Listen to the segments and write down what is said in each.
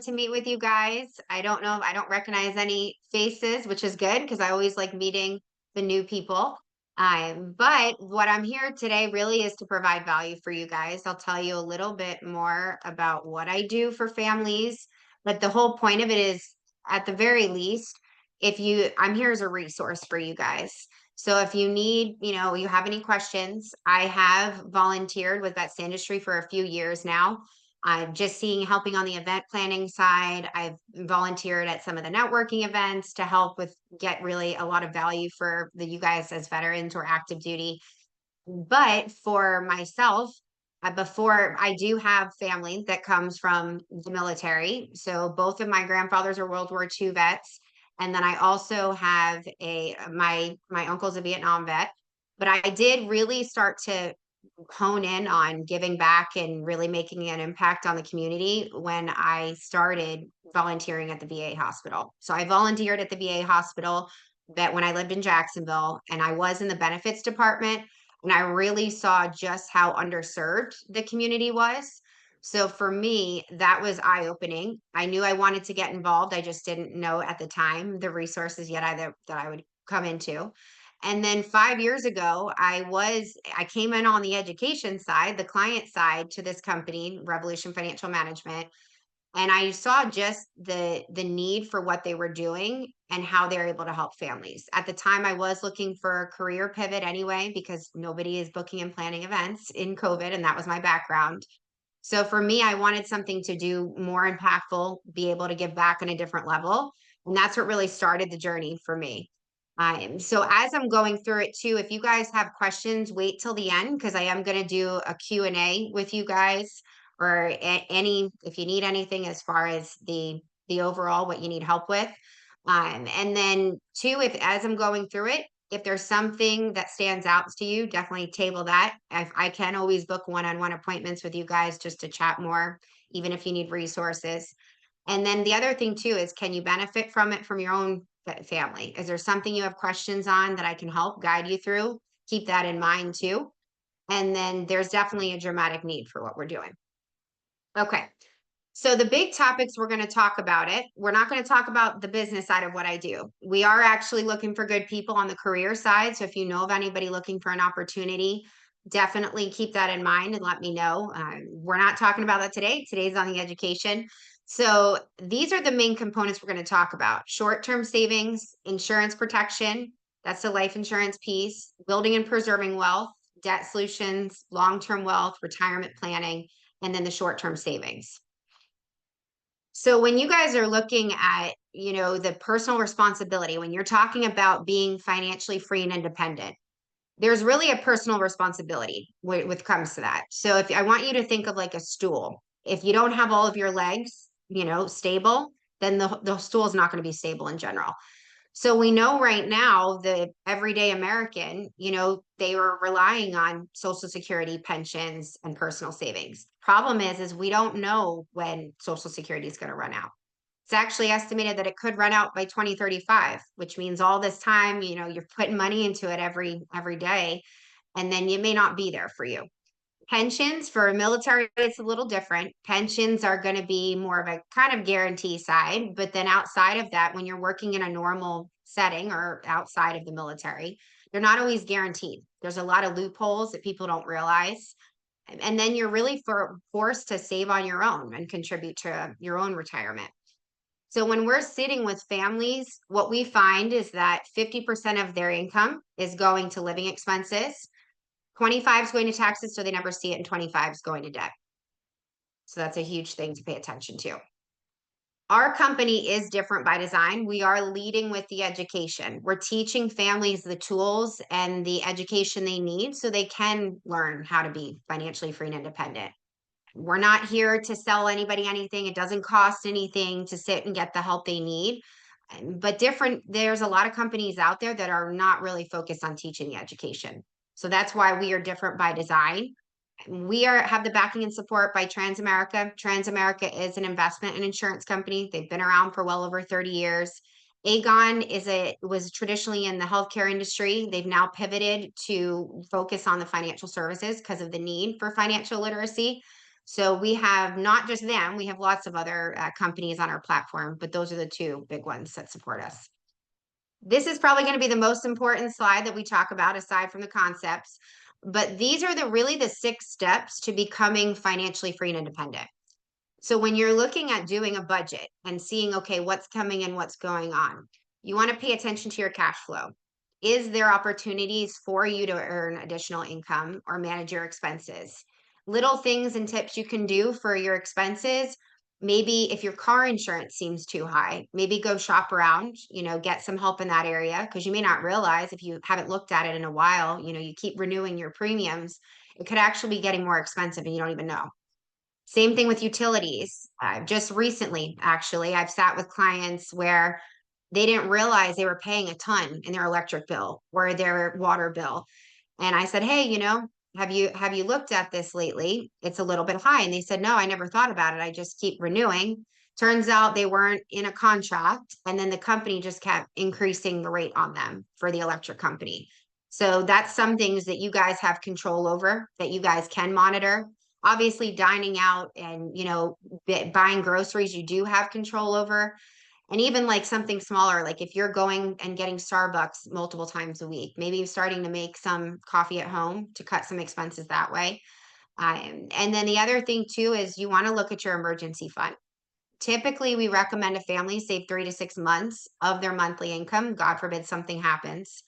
to meet with you guys. I don't know, I don't recognize any faces, which is good because I always like meeting the new people. But what I'm here today really is to provide value for you guys. I'll tell you a little bit more about what I do for families, but the whole point of it is, at the very least, I'm here as a resource for you guys. So if you need, you have any questions, I have volunteered with Vets Industry for a few years now. I'm just seeing helping on the event planning side. I've volunteered at some of the networking events to help with get really a lot of value for you guys as veterans or active duty. But for myself, before I do have family that comes from the military. So both of my grandfathers are World War II vets. And then I also have my uncle's a Vietnam vet. But I did really start to hone in on giving back and really making an impact on the community when I started volunteering at the VA hospital. So I volunteered at the VA hospital that when I lived in Jacksonville, and I was in the benefits department, and I really saw just how underserved the community was. So for me, that was eye opening. I knew I wanted to get involved. I just didn't know at the time the resources yet that I would come into. And then 5 years ago, I came in on the education side, the client side to this company, Revolution Financial Management, and I saw just the need for what they were doing and how they're able to help families. At the time, I was looking for a career pivot anyway because nobody is booking and planning events in COVID, and that was my background. So for me, I wanted something to do more impactful, be able to give back on a different level, and that's what really started the journey for me. So as I'm going through it too, if you guys have questions, wait till the end because I am going to do a Q&A with you guys, or any if you need anything as far as the overall what you need help with. And then two, if as I'm going through it, if there's something that stands out to you, definitely table that. I can always book one-on-one appointments with you guys just to chat more, even if you need resources. And then the other thing too is, can you benefit from it from your own family? Is there something you have questions on that I can help guide you through? Keep that in mind too. And then there's definitely a dramatic need for what we're doing. Okay. So the big topics we're going to talk about it. We're not going to talk about the business side of what I do. We are actually looking for good people on the career side. So if you know of anybody looking for an opportunity, definitely keep that in mind and let me know. We're not talking about that today. Today's on the education. So these are the main components we're going to talk about: short-term savings, insurance protection. That's the life insurance piece, building and preserving wealth, debt solutions, long-term wealth, retirement planning, and then the short-term savings. So when you guys are looking at, the personal responsibility, when you're talking about being financially free and independent, there's really a personal responsibility with comes to that. So if I want you to think of like a stool, if you don't have all of your legs, stable, then the stool is not going to be stable in general. So we know right now the everyday American, they were relying on Social Security, pensions, and personal savings. Problem is we don't know when Social Security is going to run out. It's actually estimated that it could run out by 2035, which means all this time, you're putting money into it every day, and then it may not be there for you. Pensions for military, it's a little different. Pensions are going to be more of a kind of guarantee side, but then outside of that, when you're working in a normal setting or outside of the military, they're not always guaranteed. There's a lot of loopholes that people don't realize. And then you're really forced to save on your own and contribute to your own retirement. So when we're sitting with families, what we find is that 50% of their income is going to living expenses. 25 is going to taxes, so they never see it, and 25 is going to debt. So that's a huge thing to pay attention to. Our company is different by design. We are leading with the education. We're teaching families the tools and the education they need so they can learn how to be financially free and independent. We're not here to sell anybody anything. It doesn't cost anything to sit and get the help they need. But there's a lot of companies out there that are not really focused on teaching the education. So that's why we are different by design. We have the backing and support by Transamerica. Transamerica is an investment and insurance company. They've been around for well over 30 years. Aegon was traditionally in the healthcare industry. They've now pivoted to focus on the financial services because of the need for financial literacy. So we have not just them, we have lots of other companies on our platform, but those are the two big ones that support us. This is probably going to be the most important slide that we talk about aside from the concepts, but these are really the 6 steps to becoming financially free and independent. So when you're looking at doing a budget and seeing, okay, what's coming in, what's going on, you want to pay attention to your cash flow. Is there opportunities for you to earn additional income or manage your expenses? Little things and tips you can do for your expenses. Maybe if your car insurance seems too high, maybe go shop around, get some help in that area because you may not realize if you haven't looked at it in a while, you keep renewing your premiums. It could actually be getting more expensive and you don't even know. Same thing with utilities. Just recently, actually, I've sat with clients where they didn't realize they were paying a ton in their electric bill or their water bill. And I said, "Hey, have you looked at this lately? It's a little bit high." And they said, "No, I never thought about it. I just keep renewing." Turns out they weren't in a contract, and then the company just kept increasing the rate on them for the electric company. So that's some things that you guys have control over that you guys can monitor. Obviously, dining out and buying groceries, you do have control over, and even like something smaller, like if you're going and getting Starbucks multiple times a week, maybe starting to make some coffee at home to cut some expenses that way. And then the other thing too is you want to look at your emergency fund. Typically, we recommend a family save 3 to 6 months of their monthly income. God forbid something happens.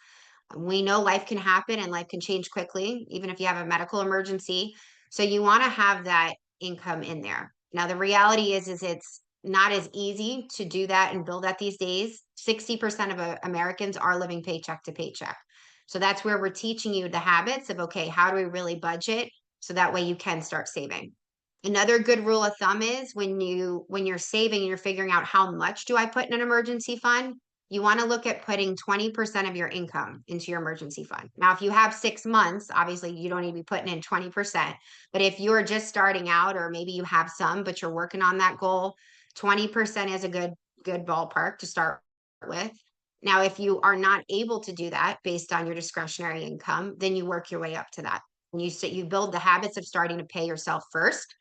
We know life can happen and life can change quickly, even if you have a medical emergency. So you want to have that income in there. Now, the reality is it's not as easy to do that and build that these days. 60% of Americans are living paycheck to paycheck. So that's where we're teaching you the habits of, okay, how do we really budget? So that way you can start saving. Another good rule of thumb is when you're saving and you're figuring out how much do I put in an emergency fund, you want to look at putting 20% of your income into your emergency fund. Now, if you have 6 months, obviously you don't need to be putting in 20%. But if you're just starting out, or maybe you have some, but you're working on that goal, 20% is a good ballpark to start with. Now, if you are not able to do that based on your discretionary income, then you work your way up to that. And you build the habits of starting to pay yourself first.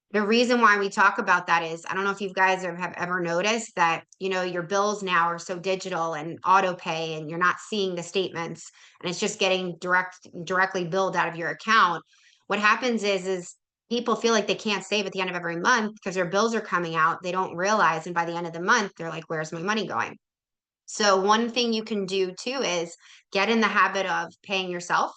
The reason why we talk about that is I don't know if you guys have ever noticed that, your bills now are so digital and auto pay and you're not seeing the statements and it's just getting directly billed out of your account. What happens is people feel like they can't save at the end of every month because their bills are coming out. They don't realize, and by the end of the month, they're like, "Where's my money going?" So one thing you can do too is get in the habit of paying yourself.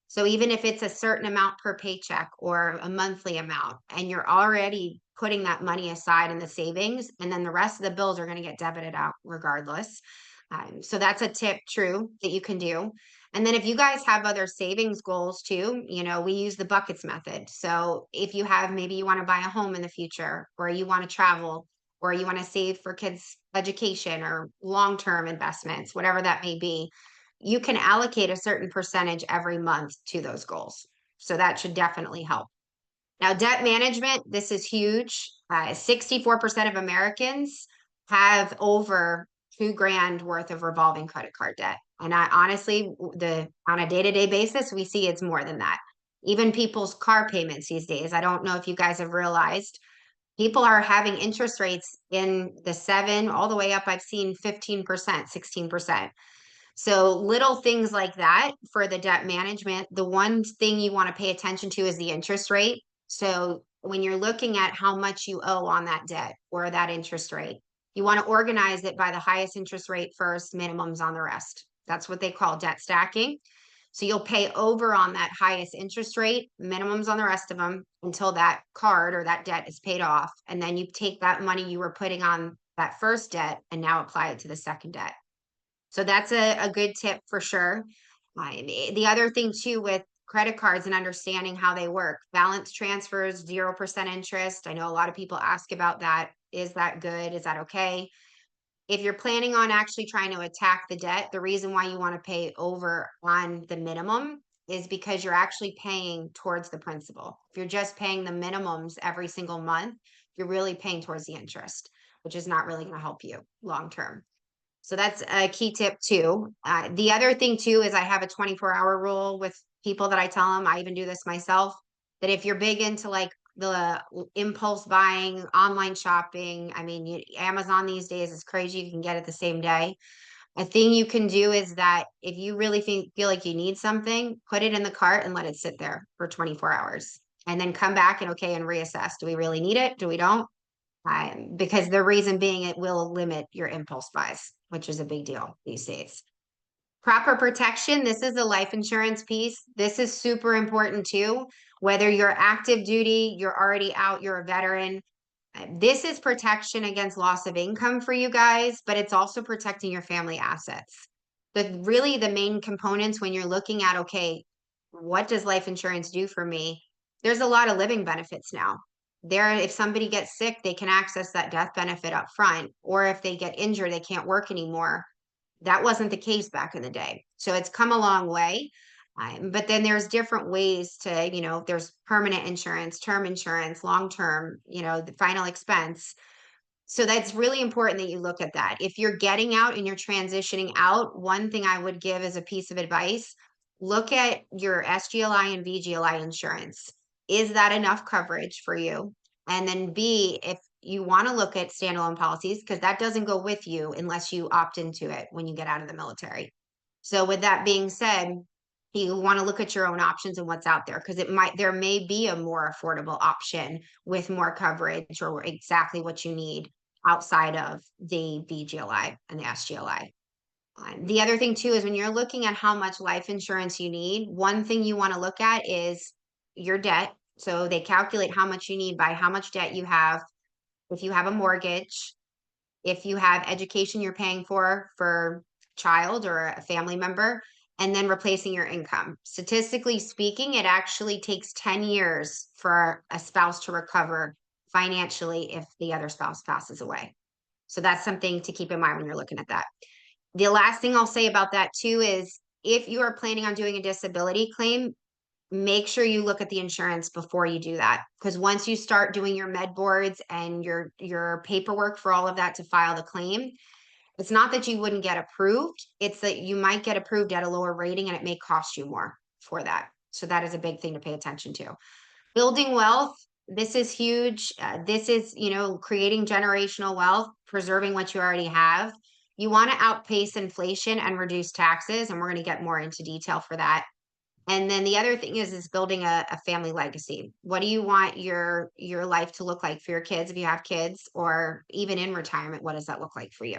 So even if it's a certain amount per paycheck or a monthly amount, and you're already putting that money aside in the savings, and then the rest of the bills are going to get debited out regardless. So that's a tip, true, that you can do. And then if you guys have other savings goals too, we use the buckets method. So if you have, maybe you want to buy a home in the future, or you want to travel, or you want to save for kids' education or long-term investments, whatever that may be, you can allocate a certain percentage every month to those goals. So that should definitely help. Now, debt management, this is huge. 64% of Americans have over 2 grand worth of revolving credit card debt. And I honestly, on a day-to-day basis, we see it's more than that. Even people's car payments these days. I don't know if you guys have realized, people are having interest rates in the 7 all the way up. I've seen 15%, 16%. So little things like that for the debt management. The one thing you want to pay attention to is the interest rate. So when you're looking at how much you owe on that debt or that interest rate, you want to organize it by the highest interest rate first, minimums on the rest. That's what they call debt stacking. So you'll pay over on that highest interest rate, minimums on the rest of them until that card or that debt is paid off. And then you take that money you were putting on that first debt and now apply it to the second debt. So that's a good tip for sure. The other thing too with credit cards and understanding how they work, balance transfers, 0% interest. I know a lot of people ask about that. Is that good? Is that okay? If you're planning on actually trying to attack the debt, the reason why you want to pay over on the minimum is because you're actually paying towards the principal. If you're just paying the minimums every single month, you're really paying towards the interest, which is not really going to help you long term. So that's a key tip too. The other thing too is I have a 24-hour rule with people that I tell them, I even do this myself, that if you're big into like the impulse buying, online shopping. I mean, Amazon these days is crazy. You can get it the same day. A thing you can do is that if you really feel like you need something, put it in the cart and let it sit there for 24 hours and then come back and and reassess. Do we really need it? Do we don't? Because the reason being it will limit your impulse buys, which is a big deal these days. Proper protection. This is the life insurance piece. This is super important too. Whether you're active duty, you're already out, you're a veteran. This is protection against loss of income for you guys, but it's also protecting your family assets. Really the main components when you're looking at, okay, what does life insurance do for me? There's a lot of living benefits now. If somebody gets sick, they can access that death benefit up front, or if they get injured, they can't work anymore. That wasn't the case back in the day. So it's come a long way. But then there's different ways to, there's permanent insurance, term insurance, long term, the final expense. So that's really important that you look at that. If you're getting out and you're transitioning out, one thing I would give as a piece of advice, look at your SGLI and VGLI insurance. Is that enough coverage for you? And then B, if you want to look at standalone policies, because that doesn't go with you unless you opt into it when you get out of the military. So with that being said, you want to look at your own options and what's out there because there may be a more affordable option with more coverage or exactly what you need outside of the VGLI and the SGLI. The other thing too is when you're looking at how much life insurance you need, one thing you want to look at is your debt. So they calculate how much you need by how much debt you have. If you have a mortgage, if you have education you're paying for child or a family member, and then replacing your income. Statistically speaking, it actually takes 10 years for a spouse to recover financially if the other spouse passes away. So that's something to keep in mind when you're looking at that. The last thing I'll say about that too is if you are planning on doing a disability claim, make sure you look at the insurance before you do that. Because once you start doing your med boards and your paperwork for all of that to file the claim, it's not that you wouldn't get approved, it's that you might get approved at a lower rating and it may cost you more for that. So that is a big thing to pay attention to. Building wealth, this is huge. This is, creating generational wealth, preserving what you already have. You want to outpace inflation and reduce taxes, and we're going to get more into detail for that. And then the other thing is building a family legacy. What do you want your life to look like for your kids if you have kids, or even in retirement? What does that look like for you?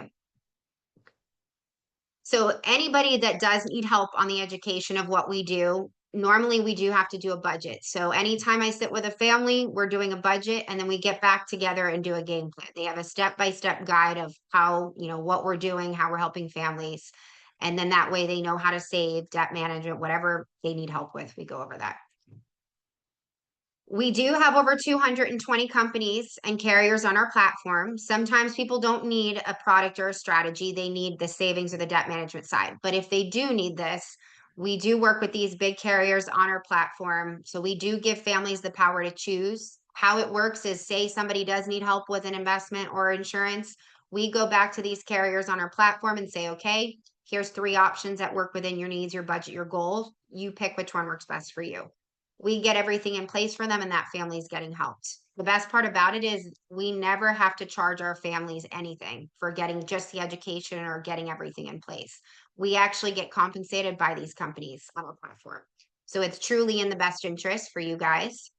So anybody that does need help on the education of what we do, normally we do have to do a budget. So anytime I sit with a family, we're doing a budget and then we get back together and do a game plan. They have a step-by-step guide of how, what we're doing, how we're helping families. And then that way they know how to save, debt management, whatever they need help with, we go over that. We do have over 220 companies and carriers on our platform. Sometimes people don't need a product or a strategy. They need the savings or the debt management side. But if they do need this, we do work with these big carriers on our platform. So we do give families the power to choose. How it works is, say somebody does need help with an investment or insurance, we go back to these carriers on our platform and say, okay, here's 3 options that work within your needs, your budget, your goals. You pick which one works best for you. We get everything in place for them and that family's getting helped. The best part about it is we never have to charge our families anything for getting just the education or getting everything in place. We actually get compensated by these companies on our platform. So it's truly in the best interest for you guys.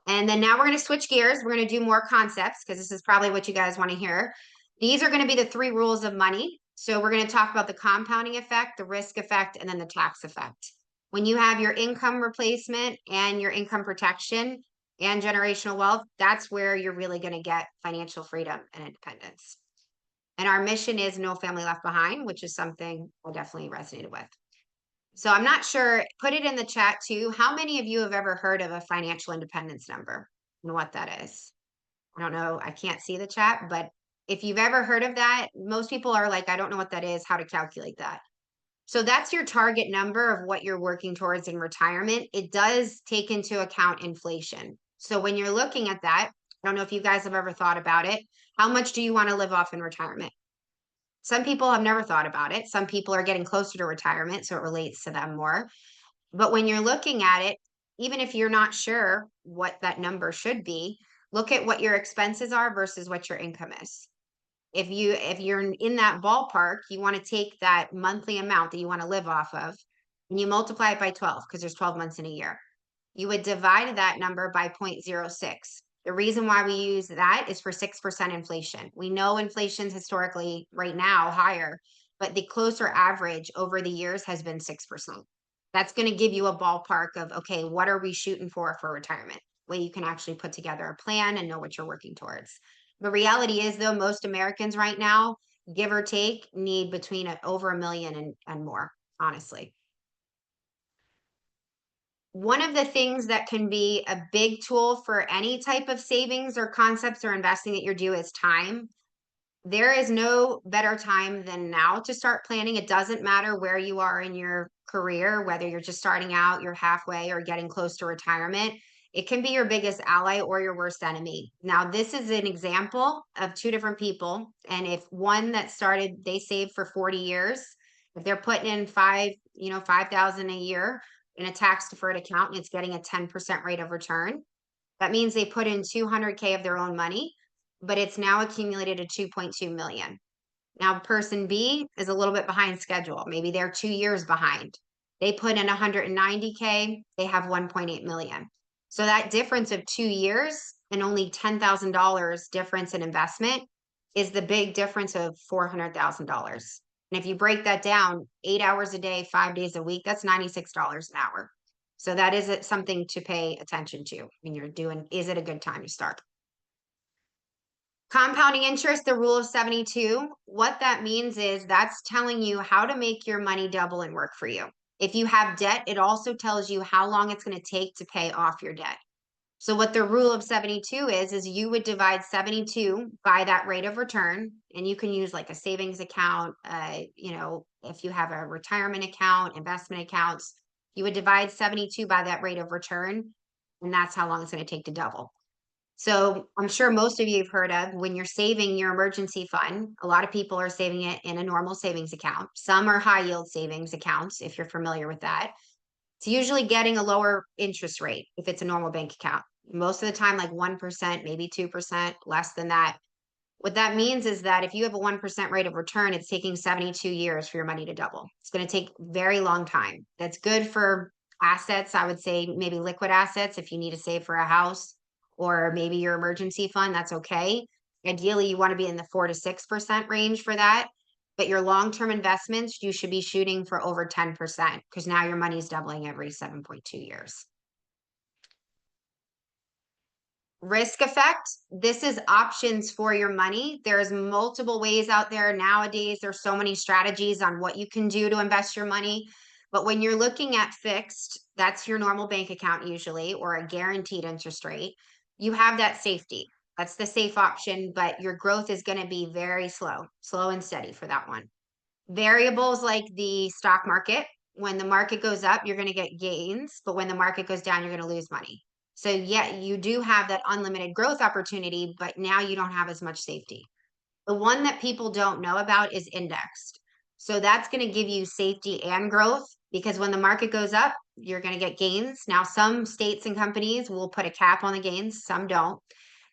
And then now we're going to switch gears. We're going to do more concepts because this is probably what you guys want to hear. These are going to be the 3 rules of money. So we're going to talk about the compounding effect, the risk effect, and then the tax effect. When you have your income replacement and your income protection and generational wealth, that's where you're really going to get financial freedom and independence. And our mission is no family left behind, which is something I definitely resonated with. So I'm not sure, put it in the chat too. How many of you have ever heard of a financial independence number and what that is? I don't know. I can't see the chat, but if you've ever heard of that, most people are like, I don't know what that is, how to calculate that. So that's your target number of what you're working towards in retirement. It does take into account inflation. So when you're looking at that, I don't know if you guys have ever thought about it. How much do you want to live off in retirement? Some people have never thought about it. Some people are getting closer to retirement, so it relates to them more. But when you're looking at it, even if you're not sure what that number should be, look at what your expenses are versus what your income is. If you're in that ballpark, you want to take that monthly amount that you want to live off of and you multiply it by 12 because there's 12 months in a year. You would divide that number by 0.06. The reason why we use that is for 6% inflation. We know inflation's historically right now higher, but the closer average over the years has been 6%. That's going to give you a ballpark of, okay, what are we shooting for retirement? Where you can actually put together a plan and know what you're working towards. The reality is, though, most Americans right now, give or take, need between over 1 million and more, honestly. One of the things that can be a big tool for any type of savings or concepts or investing that you're doing is time. There is no better time than now to start planning. It doesn't matter where you are in your career, whether you're just starting out, you're halfway, or getting close to retirement. It can be your biggest ally or your worst enemy. Now, this is an example of two different people. And if one that started, they saved for 40 years, if they're putting in 5,000 a year in a tax deferred account and it's getting a 10% rate of return, that means they put in 200K of their own money, but it's now accumulated to 2.2 million. Now, person B is a little bit behind schedule. Maybe they're 2 years behind. They put in 190K, they have 1.8 million. So that difference of 2 years and only $10,000 difference in investment is the big difference of $400,000. And if you break that down, 8 hours a day, 5 days a week, that's $96 an hour. So that is something to pay attention to when you're doing, is it a good time to start? Compounding interest, the rule of 72, what that means is that's telling you how to make your money double and work for you. If you have debt, it also tells you how long it's going to take to pay off your debt. So what the rule of 72 is you would divide 72 by that rate of return, and you can use like a savings account, if you have a retirement account, investment accounts, you would divide 72 by that rate of return, and that's how long it's going to take to double. So I'm sure most of you have heard of when you're saving your emergency fund, a lot of people are saving it in a normal savings account. Some are high yield savings accounts, if you're familiar with that. It's usually getting a lower interest rate if it's a normal bank account. Most of the time, like 1%, maybe 2%, less than that. What that means is that if you have a 1% rate of return, it's taking 72 years for your money to double. It's going to take a very long time. That's good for assets. I would say maybe liquid assets if you need to save for a house or maybe your emergency fund, that's okay. Ideally, you want to be in the 4 to 6% range for that. But your long-term investments, you should be shooting for over 10% because now your money is doubling every 7.2 years. Risk effect, this is options for your money. There's multiple ways out there nowadays. There's so many strategies on what you can do to invest your money. But when you're looking at fixed, that's your normal bank account usually, or a guaranteed interest rate, you have that safety. That's the safe option, but your growth is going to be very slow and steady for that one. Variables like the stock market, when the market goes up, you're going to get gains, but when the market goes down, you're going to lose money. So yeah, you do have that unlimited growth opportunity, but now you don't have as much safety. The one that people don't know about is indexed. So that's going to give you safety and growth because when the market goes up, you're going to get gains. Now, some states and companies will put a cap on the gains, some don't.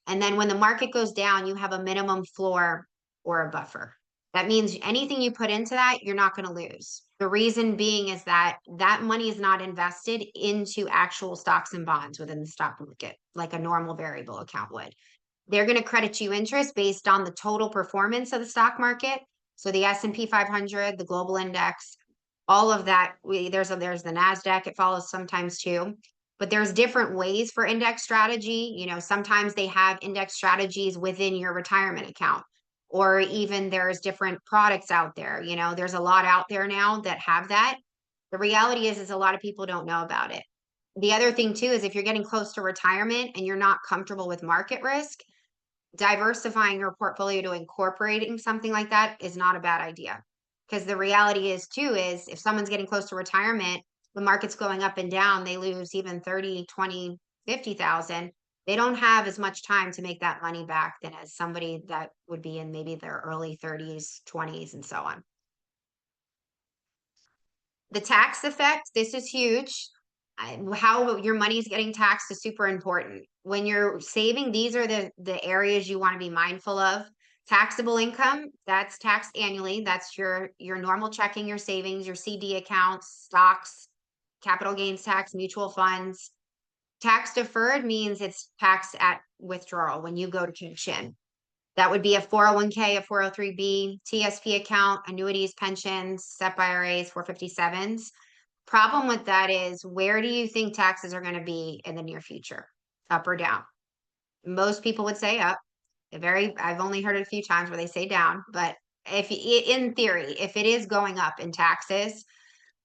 And then when the market goes down, you have a minimum floor or a buffer. That means anything you put into that, you're not going to lose. The reason being is that that money is not invested into actual stocks and bonds within the stock market, like a normal variable account would. They're going to credit you interest based on the total performance of the stock market. So the S&P 500, the global index, all of that. There's the NASDAQ, it follows sometimes too. But there's different ways for index strategy. Sometimes they have index strategies within your retirement account, or even there's different products out there. There's a lot out there now that have that. The reality is a lot of people don't know about it. The other thing too is if you're getting close to retirement and you're not comfortable with market risk, diversifying your portfolio to incorporating something like that is not a bad idea. Because the reality is too, is if someone's getting close to retirement, the market's going up and down, they lose even 30, 20, 50,000. They don't have as much time to make that money back than as somebody that would be in maybe their early 30s, 20s, and so on. The tax effect, this is huge. how your money is getting taxed is super important. When you're saving, these are the areas you want to be mindful of. Taxable income, that's taxed annually. That's your normal checking, your savings, your CD accounts, stocks, capital gains tax, mutual funds. Tax deferred means it's taxed at withdrawal when you go to cash in. That would be a 401k, a 403b, TSP account, annuities, pensions, SEP IRAs, 457s. Problem with that is, where do you think taxes are going to be in the near future? Up or down? Most people would say up. I've only heard it a few times where they say down, but if in theory, if it is going up in taxes,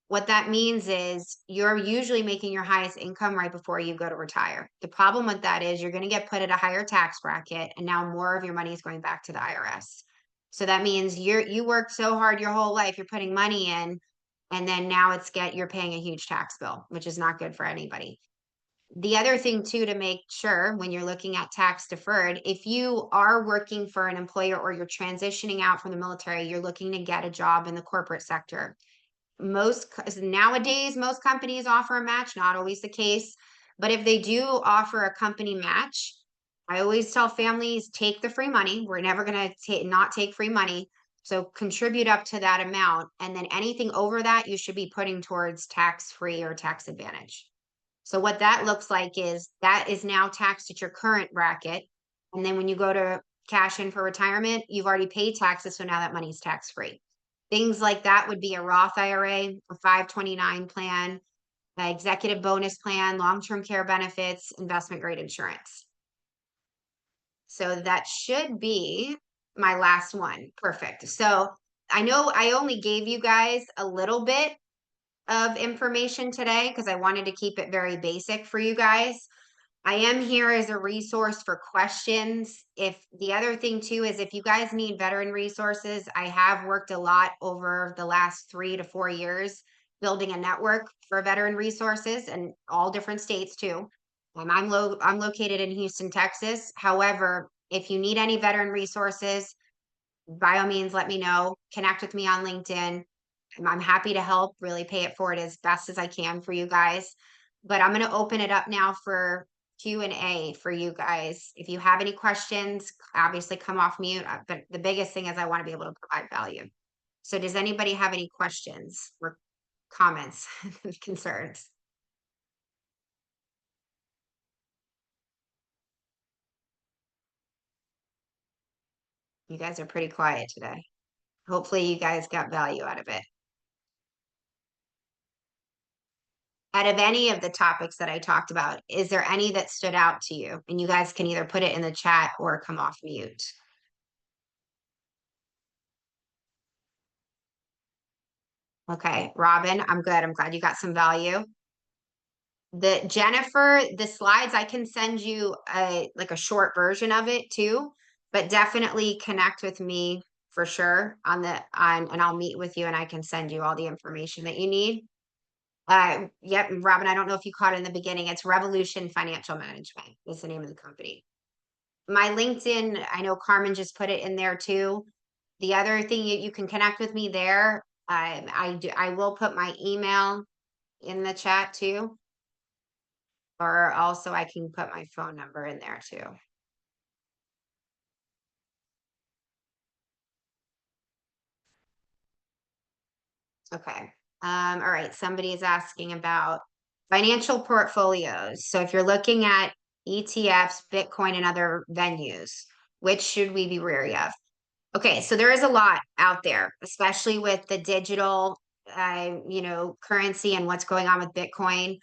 what that means is you're usually making your highest income right before you go to retire. The problem with that is you're going to get put at a higher tax bracket, and now more of your money is going back to the IRS. So that means you worked so hard your whole life, you're putting money in, and then now you're paying a huge tax bill, which is not good for anybody. The other thing too, to make sure when you're looking at tax deferred, if you are working for an employer or you're transitioning out from the military, you're looking to get a job in the corporate sector. Nowadays, most companies offer a match, not always the case, but if they do offer a company match, I always tell families, take the free money. We're never going to not take free money. So contribute up to that amount. And then anything over that, you should be putting towards tax free or tax advantage. So what that looks like is that is now taxed at your current bracket. And then when you go to cash in for retirement, you've already paid taxes. So now that money's tax free. Things like that would be a Roth IRA, a 529 plan, an executive bonus plan, long-term care benefits, investment grade insurance. So that should be my last one. Perfect. So I know I only gave you guys a little bit of information today because I wanted to keep it very basic for you guys. I am here as a resource for questions. If the other thing too is if you guys need veteran resources, I have worked a lot over the last 3 to 4 years building a network for veteran resources in all different states too. I'm located in Houston, Texas. However, if you need any veteran resources, by all means, let me know. Connect with me on LinkedIn. I'm happy to help, really pay it forward as best as I can for you guys. But I'm going to open it up now for Q&A for you guys. If you have any questions, obviously come off mute. But the biggest thing is I want to be able to provide value. So does anybody have any questions or comments, concerns? You guys are pretty quiet today. Hopefully you guys got value out of it. Out of any of the topics that I talked about, is there any that stood out to you? And you guys can either put it in the chat or come off mute. Okay, Robin, I'm good. I'm glad you got some value. Jennifer, the slides, I can send you like a short version of it too, but definitely connect with me for sure and I'll meet with you and I can send you all the information that you need. Yep, Robin, I don't know if you caught it in the beginning. It's Revolution Financial Management is the name of the company. My LinkedIn, I know Carmen just put it in there too. The other thing you can connect with me there. I will put my email in the chat too. Or also I can put my phone number in there too. Okay. All right. Somebody is asking about financial portfolios. So if you're looking at ETFs, Bitcoin, and other venues, which should we be wary of? Okay, so there is a lot out there, especially with the digital, currency and what's going on with Bitcoin.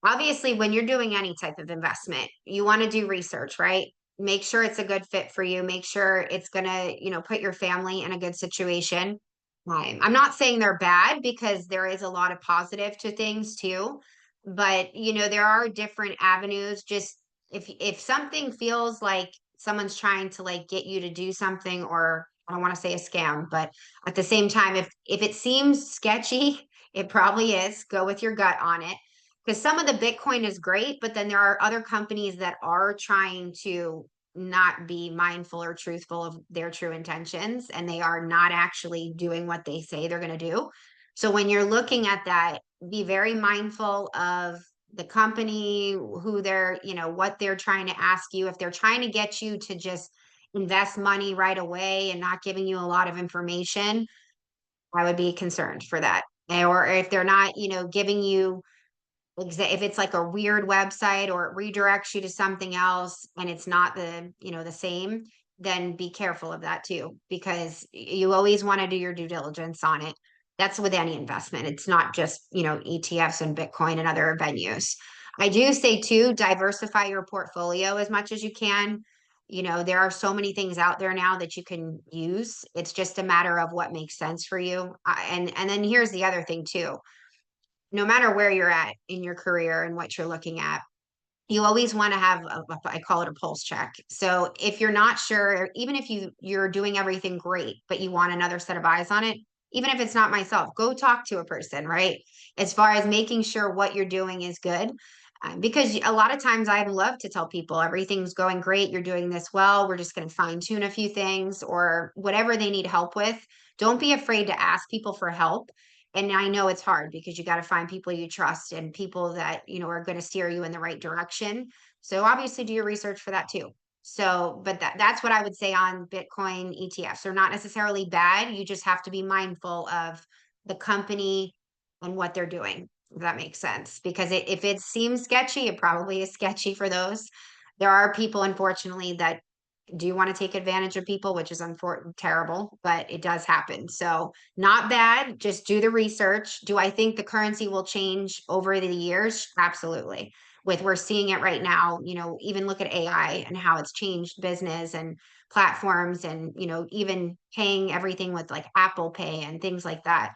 Obviously, when you're doing any type of investment, you want to do research, right? Make sure it's a good fit for you. Make sure it's going to, put your family in a good situation. I'm not saying they're bad because there is a lot of positive to things too, but there are different avenues. Just if something feels like someone's trying to like get you to do something, or I don't want to say a scam, but at the same time, if it seems sketchy, it probably is. Go with your gut on it because some of the Bitcoin is great, but then there are other companies that are trying to not be mindful or truthful of their true intentions, and they are not actually doing what they say they're going to do. So when you're looking at that, be very mindful of the company, who they're, what they're trying to ask you. If they're trying to get you to just invest money right away and not giving you a lot of information, I would be concerned for that. Or if they're not, giving you if it's like a weird website or it redirects you to something else and it's not the same, then be careful of that too, because you always want to do your due diligence on it. That's with any investment. It's not just, ETFs and Bitcoin and other venues. I do say too, diversify your portfolio as much as you can. There are so many things out there now that you can use. It's just a matter of what makes sense for you. And then here's the other thing too, no matter where you're at in your career and what you're looking at, you always want to have I call it a pulse check. So if you're not sure, even if you're doing everything great, but you want another set of eyes on it, even if it's not myself, go talk to a person, right? As far as making sure what you're doing is good. Because a lot of times I love to tell people everything's going great, you're doing this well, we're just going to fine tune a few things or whatever they need help with. Don't be afraid to ask people for help. And I know it's hard because you got to find people you trust and people that, are going to steer you in the right direction. So obviously do your research for that too. So, but that's what I would say on Bitcoin ETFs. They're not necessarily bad. You just have to be mindful of the company and what they're doing, if that makes sense. Because if it seems sketchy, it probably is sketchy for those. There are people, unfortunately, that do want to take advantage of people, which is terrible, but it does happen. So not bad. Just do the research. Do I think the currency will change over the years? Absolutely. We're seeing it right now, even look at AI and how it's changed business and platforms and, even paying everything with like Apple Pay and things like that.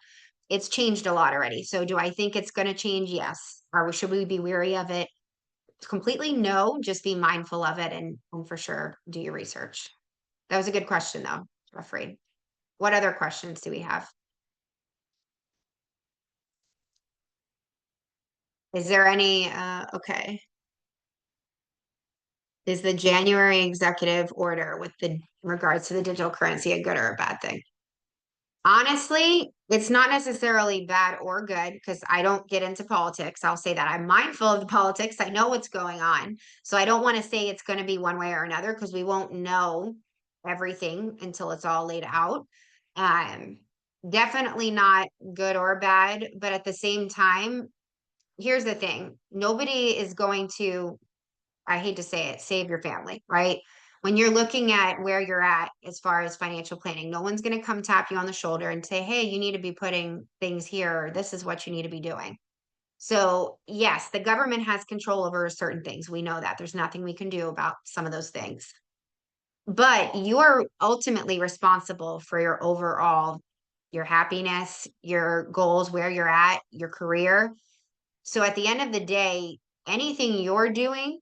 It's changed a lot already. So do I think it's going to change? Yes. Or should we be wary of it? Completely no, just be mindful of it and for sure do your research. That was a good question though, I'm afraid. What other questions do we have? Is there any okay. Is the January executive order with the regards to the digital currency a good or a bad thing? Honestly, it's not necessarily bad or good because I don't get into politics. I'll say that I'm mindful of the politics. I know what's going on. So I don't want to say it's going to be one way or another because we won't know everything until it's all laid out. Um, Definitely not good or bad, but at the same time, here's the thing. Nobody is going to, I hate to say it, save your family, right? When you're looking at where you're at as far as financial planning, no one's going to come tap you on the shoulder and say, hey, you need to be putting things here. Or this is what you need to be doing. So, yes, the government has control over certain things. We know that there's nothing we can do about some of those things. But you're ultimately responsible for your overall, your happiness, your goals, where you're at, your career. So at the end of the day, anything you're doing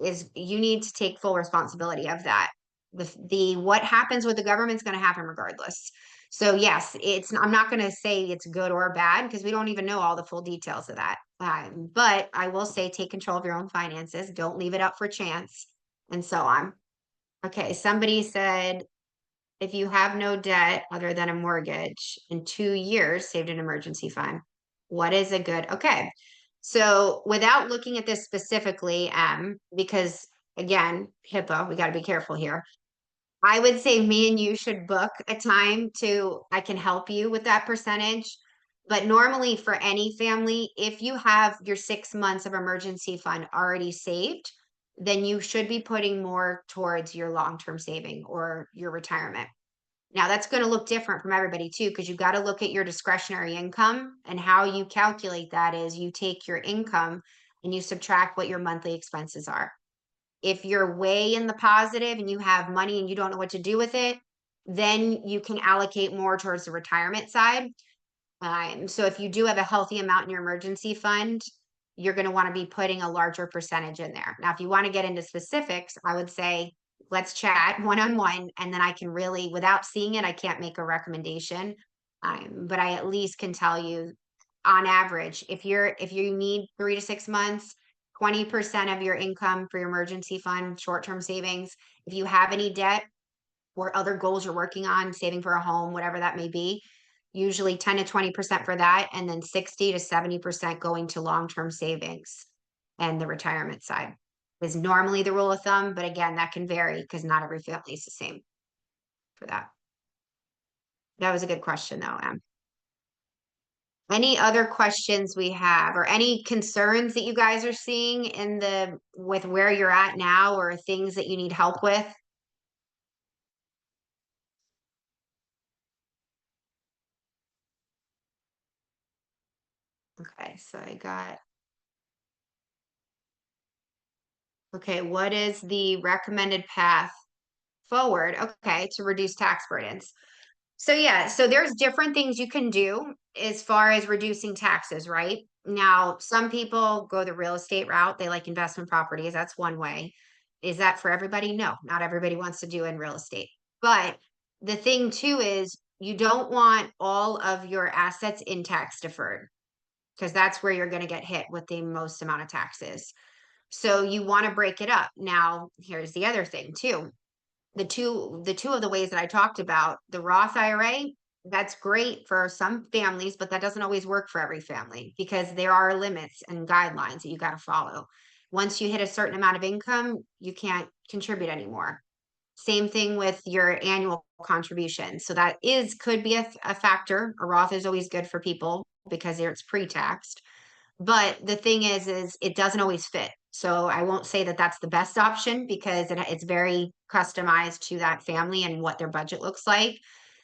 is you need to take full responsibility of that. The what happens with the government's going to happen regardless. So yes, I'm not going to say it's good or bad because we don't even know all the full details of that. But I will say take control of your own finances. Don't leave it up for chance and so on. Okay, somebody said if you have no debt other than a mortgage in 2 years, saved an emergency fund. What is a good? Okay. So without looking at this specifically, because again, HIPAA, we got to be careful here. I would say me and you should book a time I can help you with that percentage. But normally for any family, if you have your 6 months of emergency fund already saved, then you should be putting more towards your long-term saving or your retirement. Now that's going to look different from everybody too, because you got to look at your discretionary income and how you calculate that is you take your income and you subtract what your monthly expenses are. If you're way in the positive and you have money and you don't know what to do with it, then you can allocate more towards the retirement side. So if you do have a healthy amount in your emergency fund, you're going to want to be putting a larger percentage in there. Now, if you want to get into specifics, I would say let's chat one on one, and then I can really, without seeing it, I can't make a recommendation. But I at least can tell you, on average, if you need 3 to 6 months, 20% of your income for your emergency fund, short term savings. If you have any debt or other goals you're working on, saving for a home, whatever that may be, usually 10 to 20% for that, and then 60 to 70% going to long-term savings. and the retirement side is normally the rule of thumb. But again, that can vary because not every family is the same for that. That was a good question though, Em. Any other questions we have or any concerns that you guys are seeing in with where you're at now or things that you need help with? Okay, so I got, okay, what is the recommended path forward? Okay, to reduce tax burdens. So yeah, so there's different things you can do as far as reducing taxes, right? Now, some people go the real estate route. They like investment properties. That's one way. Is that for everybody? No, not everybody wants to do in real estate. But the thing too is you don't want all of your assets in tax deferred because that's where you're going to get hit with the most amount of taxes. So you want to break it up. Now, here's the other thing too. The two of the ways that I talked about, the Roth IRA, that's great for some families, but that doesn't always work for every family because there are limits and guidelines that you got to follow. Once you hit a certain amount of income, you can't contribute anymore. Same thing with your annual contribution. So that is could be a factor. A Roth is always good for people because it's pre-taxed. But the thing is it doesn't always fit. So I won't say that that's the best option because it's very customized to that family and what their budget looks like.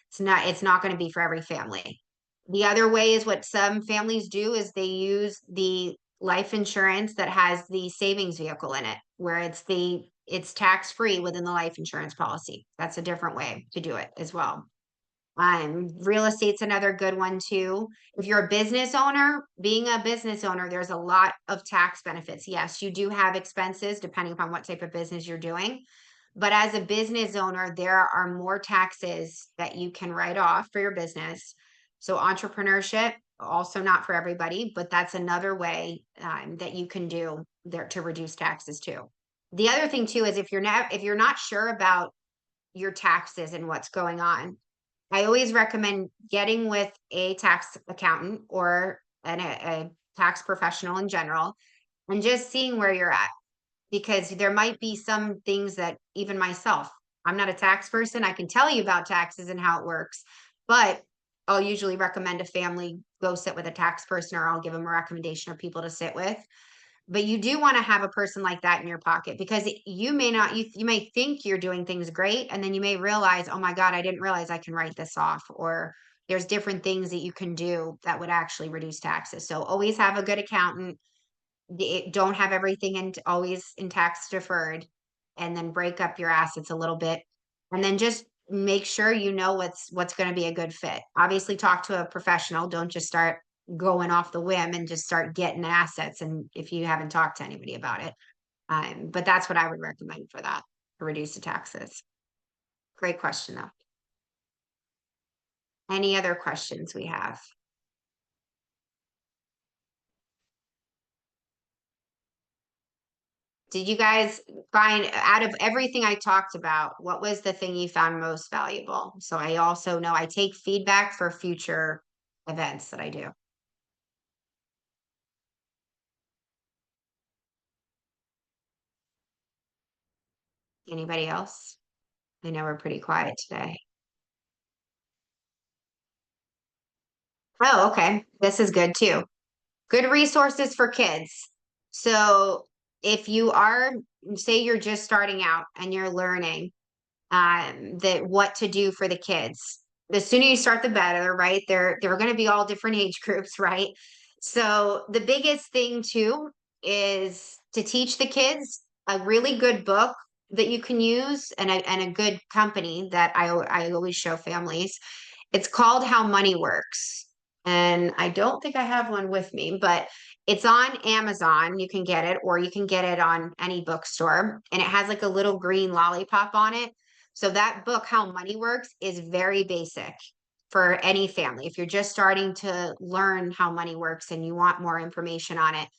It's not going to be for every family. The other way is what some families do is they use the life insurance that has the savings vehicle in it, where it's tax free within the life insurance policy. That's a different way to do it as well. Real estate's another good one too. If you're a business owner, being a business owner, there's a lot of tax benefits. Yes, you do have expenses depending upon what type of business you're doing. But as a business owner, there are more taxes that you can write off for your business. So entrepreneurship, also not for everybody, but that's another way that you can do there to reduce taxes too. The other thing too is if you're not sure about your taxes and what's going on, I always recommend getting with a tax accountant or a tax professional in general and just seeing where you're at because there might be some things that even myself, I'm not a tax person. I can tell you about taxes and how it works, but I'll usually recommend a family go sit with a tax person or I'll give them a recommendation of people to sit with. But you do want to have a person like that in your pocket because you may not, you may think you're doing things great. And then you may realize, oh my God, I didn't realize I can write this off. Or there's different things that you can do that would actually reduce taxes. So always have a good accountant. Don't have everything in always in tax deferred and then break up your assets a little bit. And then just make sure you know what's going to be a good fit. Obviously talk to a professional. Don't just start going off the whim and just start getting assets and if you haven't talked to anybody about it. But that's what I would recommend for that to reduce the taxes. Great question though. Any other questions we have? Did you guys find out of everything I talked about, what was the thing you found most valuable? So I also know I take feedback for future events that I do. Anybody else? I know we're pretty quiet today. Oh, okay. This is good too. Good resources for kids. So if you are, say you're just starting out and you're learning that what to do for the kids. The sooner you start, the better, right? They're going to be all different age groups, right? So the biggest thing too is to teach the kids a really good book that you can use and a good company that I always show families. It's called How Money Works. And I don't think I have one with me, but it's on Amazon. You can get it, or you can get it on any bookstore. And it has like a little green lollipop on it. So that book, How Money Works, is very basic for any family. If you're just starting to learn how money works and you want more information on it,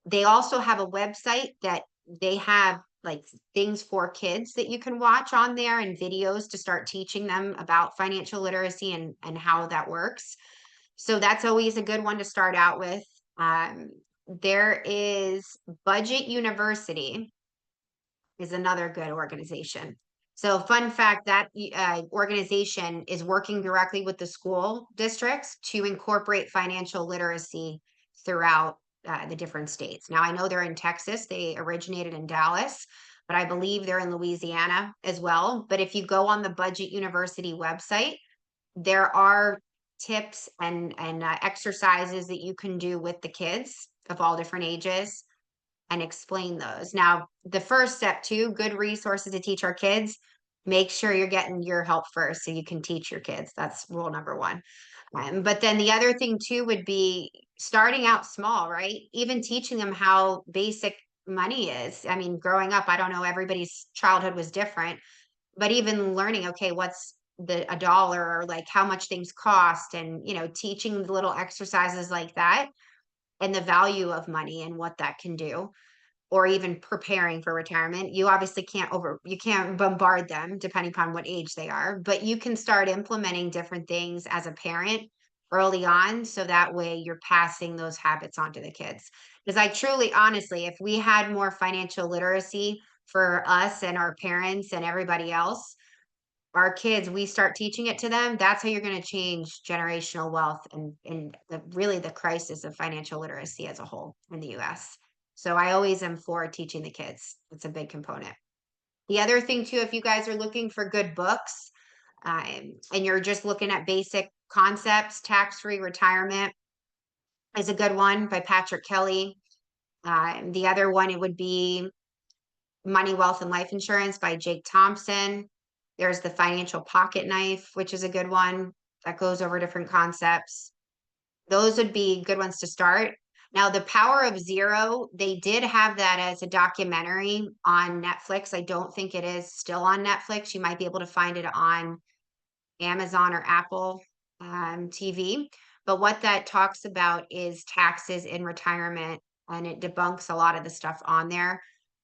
they also have a website that they have like things for kids that you can watch on there and videos to start teaching them about financial literacy and how that works. So that's always a good one to start out with. there is Budget University is another good organization. So fun fact, that organization is working directly with the school districts to incorporate financial literacy throughout the different states. Now, I know they're in Texas. They originated in Dallas, but I believe they're in Louisiana as well. But if you go on the Budget University website, there are tips and exercises that you can do with the kids of all different ages and explain those. Now, the first step too, good resources to teach our kids, make sure you're getting your help first so you can teach your kids. That's rule number one. But then the other thing too would be starting out small, right? Even teaching them how basic money is. I mean, growing up, I don't know, everybody's childhood was different, but even learning, okay, what's a dollar, or like how much things cost, and teaching the little exercises like that, and the value of money and what that can do, or even preparing for retirement. You obviously you can't bombard them depending upon what age they are, but you can start implementing different things as a parent early on, so that way you're passing those habits on to the kids. Because I truly, honestly, if we had more financial literacy for us and our parents and everybody else, our kids, we start teaching it to them, that's how you're going to change generational wealth and really the crisis of financial literacy as a whole in the US. So I always am for teaching the kids. It's a big component. The other thing too, if you guys are looking for good books, and you're just looking at basic concepts, Tax-Free Retirement is a good one by Patrick Kelly. The other one, it would be Money, Wealth, and Life Insurance by Jake Thompson. There's The Financial Pocket Knife, which is a good one that goes over different concepts. Those would be good ones to start. Now, The Power of Zero, they did have that as a documentary on Netflix. I don't think it is still on Netflix. You might be able to find it on Amazon or Apple TV. But what that talks about is taxes in retirement, and it debunks a lot of the stuff on there.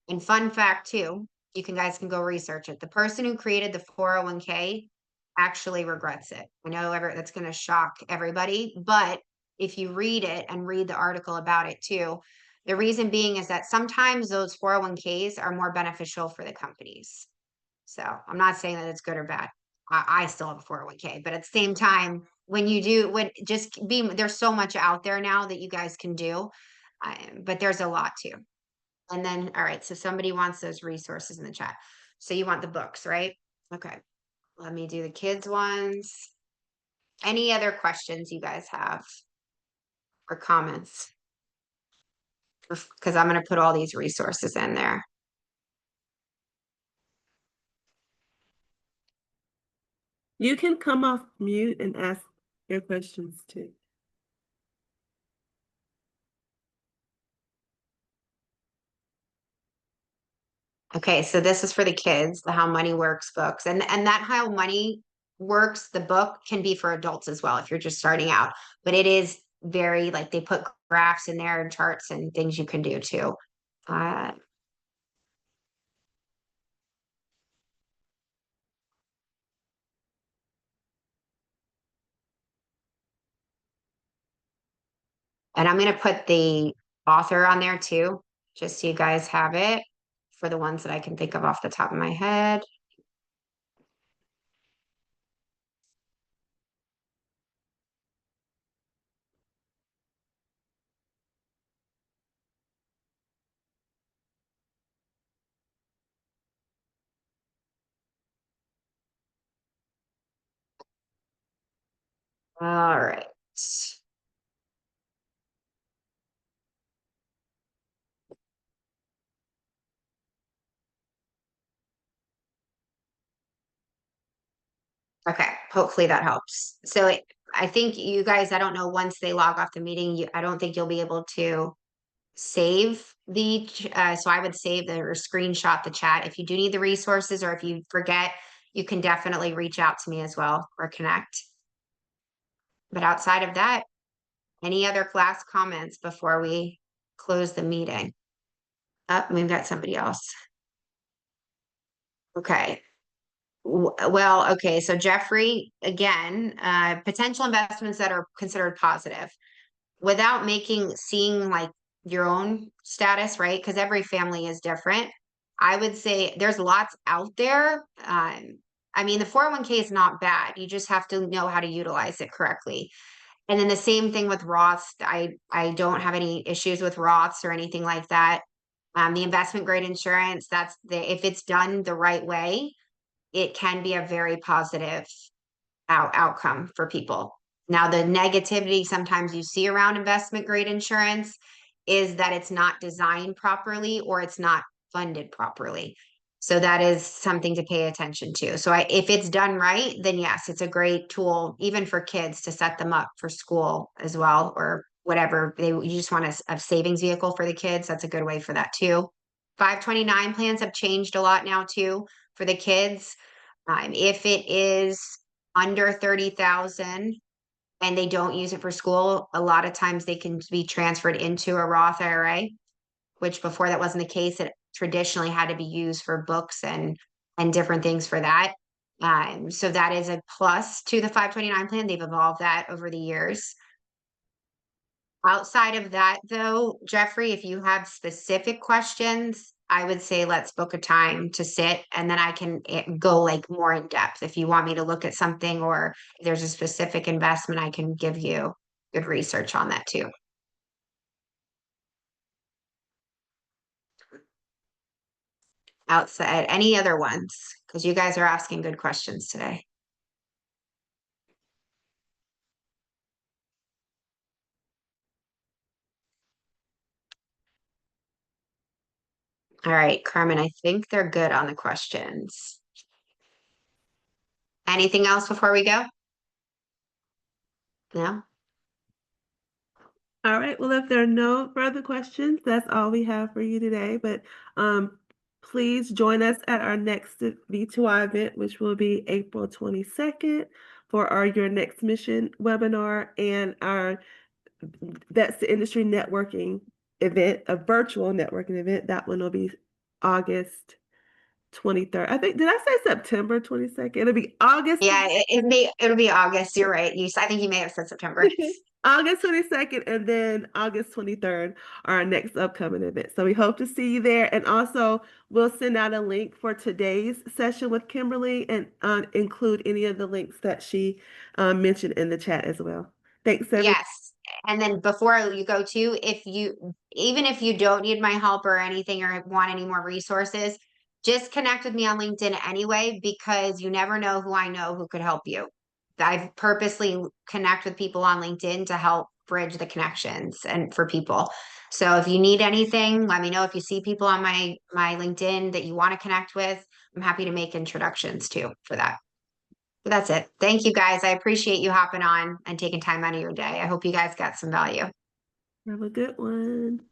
And fun fact too, guys can go research it. The person who created the 401k actually regrets it. I know that's going to shock everybody, but if you read it and read the article about it too, the reason being is that sometimes those 401ks are more beneficial for the companies. So I'm not saying that it's good or bad. I still have a 401k, but at the same time, there's so much out there now that you guys can do, but there's a lot too. And then, all right, so somebody wants those resources in the chat. So you want the books, right? Okay, let me do the kids ones. Any other questions you guys have or comments? Because I'm going to put all these resources in there. You can come off mute and ask your questions too. Okay, so this is for the kids, the How Money Works books. And that How Money Works, the book, can be for adults as well if you're just starting out. But it is very, like, they put graphs in there and charts and things you can do too. And I'm going to put the author on there too, just so you guys have it for the ones that I can think of off the top of my head. All right. Okay, hopefully that helps. So I think you guys, I don't know, once they log off the meeting, I don't think you'll be able to save so I would save or screenshot the chat. If you do need the resources, or if you forget, you can definitely reach out to me as well or connect. But outside of that, any other class comments before we close the meeting? We've got somebody else. Okay. Well, okay. So Jeffrey, again, potential investments that are considered positive without seeing like your own status, right? Because every family is different. I would say there's lots out there. I mean, the 401k is not bad. You just have to know how to utilize it correctly. And then the same thing with Roths. I don't have any issues with Roths or anything like that. The investment grade insurance, that's if it's done the right way, it can be a very positive outcome for people. Now, the negativity sometimes you see around investment grade insurance is that it's not designed properly or it's not funded properly. So that is something to pay attention to. So if it's done right, then yes, it's a great tool, even for kids, to set them up for school as well, or whatever you just want a savings vehicle for the kids. That's a good way for that too. 529 plans have changed a lot now too for the kids. If it is under 30,000 and they don't use it for school, a lot of times they can be transferred into a Roth IRA, which before that wasn't the case. It traditionally had to be used for books and different things for that. So that is a plus to the 529 plan. They've evolved that over the years. Outside of that, though, Jeffrey, if you have specific questions, I would say let's book a time to sit and then I can go like more in depth. If you want me to look at something or if there's a specific investment, I can give you good research on that too. Outside, any other ones? Because you guys are asking good questions today. All right, Carmen, I think they're good on the questions. Anything else before we go? No? All right. Well, if there are no further questions, that's all we have for you today. But please join us at our next V2I event, which will be April 22nd for our Your Next Mission webinar and our That's the Industry Networking event, a virtual networking event. That one will be August 23rd. I think, did I say September 22nd? It'll be August. Yeah, it'll be August. You're right. I think you may have said September. August 22nd and then August 23rd are our next upcoming event. So we hope to see you there. And also, we'll send out a link for today's session with Kimberly and include any of the links that she mentioned in the chat as well. Thanks, everyone. Yes. And then before you go to, even if you don't need my help or anything or want any more resources, just connect with me on LinkedIn anyway, because you never know who I know who could help you. I've purposely connect with people on LinkedIn to help bridge the connections and for people. So if you need anything, let me know. If you see people on my LinkedIn that you want to connect with, I'm happy to make introductions too for that. But that's it. Thank you guys. I appreciate you hopping on and taking time out of your day. I hope you guys got some value. Have a good one.